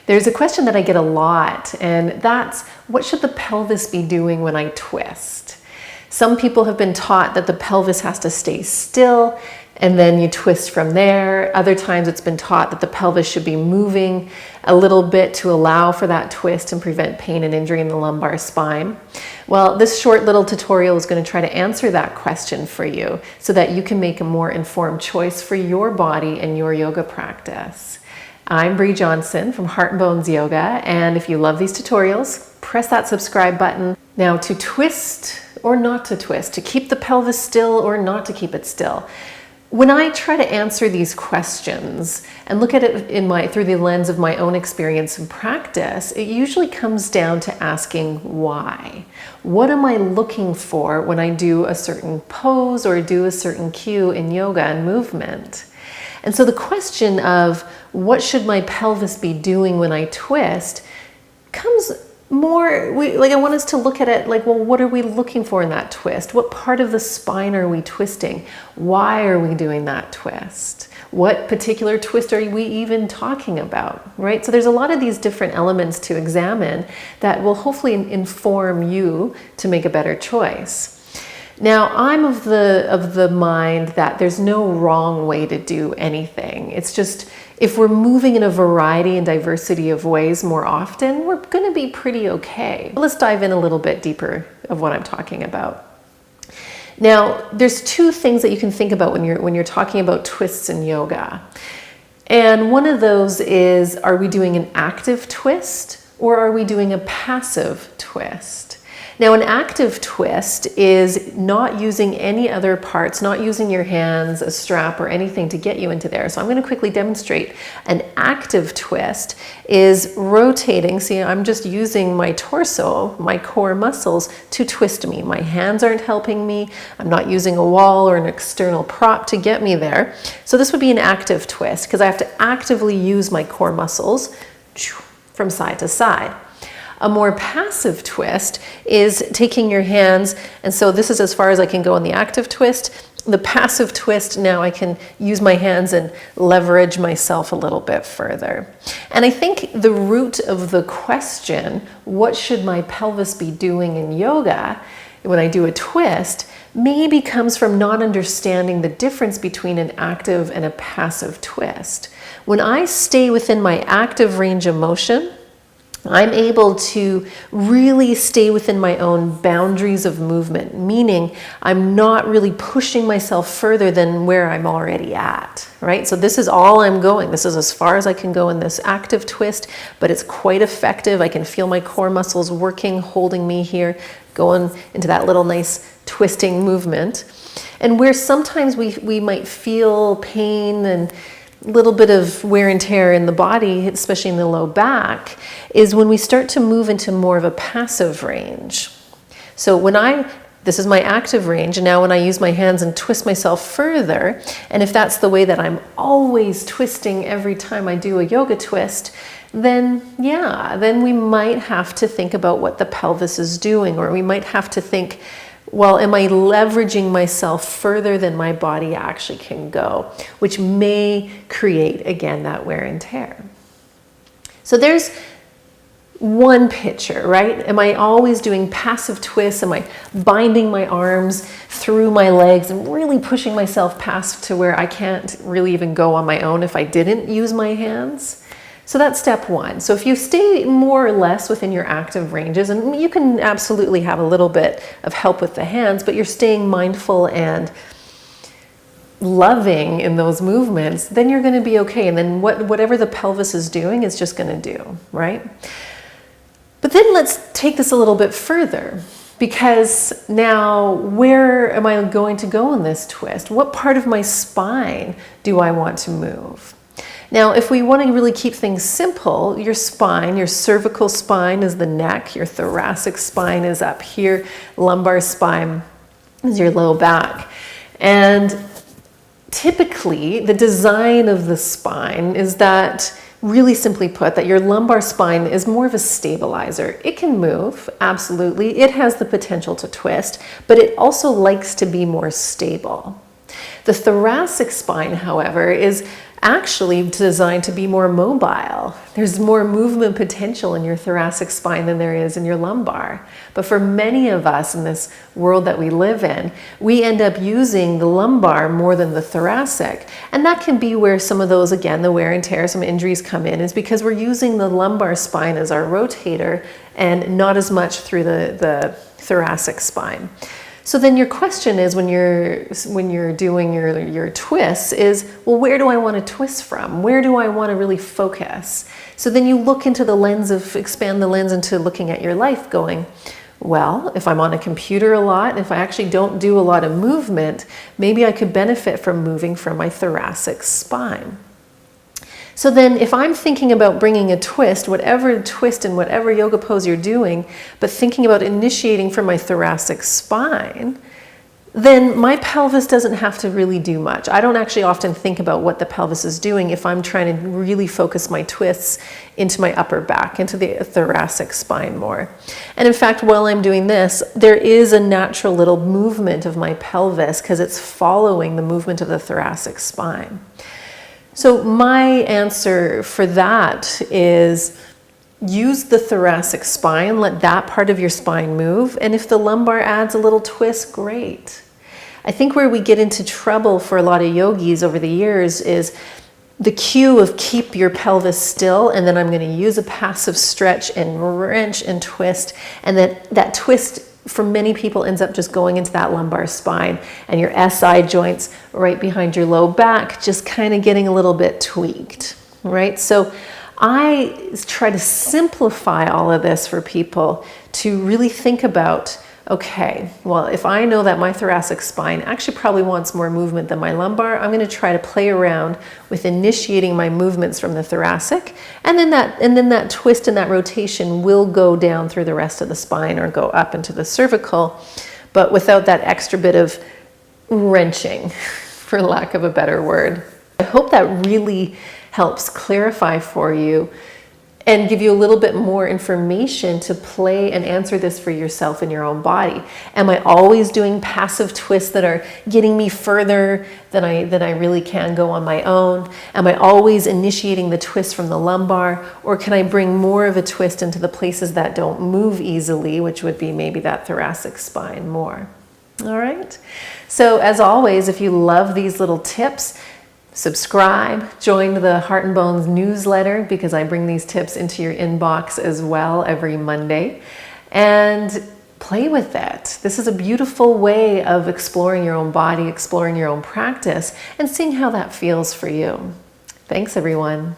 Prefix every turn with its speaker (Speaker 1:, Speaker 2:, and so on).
Speaker 1: There's a question that I get a lot, and that's, what should the pelvis be doing when I twist? Some people have been taught that the pelvis has to stay still, and then you twist from there. Other times it's been taught that the pelvis should be moving a little bit to allow for that twist and prevent pain and injury in the lumbar spine. Well, this short little tutorial is going to try to answer that question for you so that you can make a more informed choice for your body and your yoga practice. I'm Bree Johnson from Heart and Bones Yoga, and if you love these tutorials, press that subscribe button. Now, to twist or not to twist, to keep the pelvis still or not to keep it still. When I try to answer these questions and look at it through the lens of my own experience and practice, it usually comes down to asking why. What am I looking for when I do a certain pose or do a certain cue in yoga and movement? And so the question of what should my pelvis be doing when I twist comes more, I want us to look at it like, well, what are we looking for in that twist? What part of the spine are we twisting? Why are we doing that twist? What particular twist are we even talking about, right? So there's a lot of these different elements to examine that will hopefully inform you to make a better choice. Now, I'm of the mind that there's no wrong way to do anything. It's just, if we're moving in a variety and diversity of ways more often, we're going to be pretty okay. Let's dive in a little bit deeper of what I'm talking about. Now, there's two things that you can think about when you're talking about twists in yoga. And one of those is, are we doing an active twist or are we doing a passive twist? Now, an active twist is not using any other parts, not using your hands, a strap, or anything to get you into there. So I'm going to quickly demonstrate. An active twist is rotating. See, I'm just using my torso, my core muscles, to twist me. My hands aren't helping me. I'm not using a wall or an external prop to get me there. So this would be an active twist because I have to actively use my core muscles from side to side. A more passive twist is taking your hands, and so this is as far as I can go in the active twist. The passive twist, now I can use my hands and leverage myself a little bit further. And I think the root of the question, what should my pelvis be doing in yoga when I do a twist, maybe comes from not understanding the difference between an active and a passive twist. When I stay within my active range of motion, I'm able to really stay within my own boundaries of movement, meaning I'm not really pushing myself further than where I'm already at, right? So this is all I'm going. This is as far as I can go in this active twist, but it's quite effective. I can feel my core muscles working, holding me here, going into that little nice twisting movement. And where sometimes we might feel pain and little bit of wear and tear in the body, especially in the low back, is when we start to move into more of a passive range. So this is my active range, and now when I use my hands and twist myself further, and if that's the way that I'm always twisting every time I do a yoga twist, then we might have to think about what the pelvis is doing, or we might have to think, well, am I leveraging myself further than my body actually can go, which may create, again, that wear and tear. So there's one picture, right? Am I always doing passive twists? Am I binding my arms through my legs and really pushing myself past to where I can't really even go on my own if I didn't use my hands? So that's step one. So if you stay more or less within your active ranges, and you can absolutely have a little bit of help with the hands, but you're staying mindful and loving in those movements, then you're going to be okay. And then whatever the pelvis is doing is just going to do, right? But then let's take this a little bit further, because now where am I going to go in this twist? What part of my spine do I want to move? Now, if we want to really keep things simple, your spine, your cervical spine is the neck, your thoracic spine is up here, lumbar spine is your low back. And typically, the design of the spine is that, really simply put, that your lumbar spine is more of a stabilizer. It can move, absolutely. It has the potential to twist, but it also likes to be more stable. The thoracic spine, however, is actually designed to be more mobile. There's more movement potential in your thoracic spine than there is in your lumbar. But for many of us in this world that we live in, we end up using the lumbar more than the thoracic. And that can be where some of those, again, the wear and tear, some injuries come in, is because we're using the lumbar spine as our rotator and not as much through the thoracic spine. So then your question is, when you're doing your twists, is, well, where do I want to twist from? Where do I want to really focus? So then you look into the lens of, expand the lens into looking at your life, going, well, if I'm on a computer a lot, if I actually don't do a lot of movement, maybe I could benefit from moving from my thoracic spine. So then if I'm thinking about bringing a twist, whatever twist and whatever yoga pose you're doing, but thinking about initiating from my thoracic spine, then my pelvis doesn't have to really do much. I don't actually often think about what the pelvis is doing if I'm trying to really focus my twists into my upper back, into the thoracic spine more. And in fact, while I'm doing this, there is a natural little movement of my pelvis because it's following the movement of the thoracic spine. So my answer for that is, use the thoracic spine, let that part of your spine move, and if the lumbar adds a little twist, great. I think where we get into trouble for a lot of yogis over the years is the cue of keep your pelvis still, and then I'm going to use a passive stretch and wrench and twist, and that twist for many people ends up just going into that lumbar spine and your SI joints right behind your low back just kind of getting a little bit tweaked, right? So I try to simplify all of this for people to really think about, okay, well, if I know that my thoracic spine actually probably wants more movement than my lumbar, I'm going to try to play around with initiating my movements from the thoracic, and then that twist and that rotation will go down through the rest of the spine or go up into the cervical, but without that extra bit of wrenching, for lack of a better word. I hope that really helps clarify for you and give you a little bit more information to play and answer this for yourself in your own body. Am I always doing passive twists that are getting me further than I really can go on my own? Am I always initiating the twist from the lumbar? Or can I bring more of a twist into the places that don't move easily, which would be maybe that thoracic spine more? All right. So as always, if you love these little tips, subscribe, join the Heart and Bones newsletter, because I bring these tips into your inbox as well every Monday, and play with it. This is a beautiful way of exploring your own body, exploring your own practice, and seeing how that feels for you. Thanks, everyone.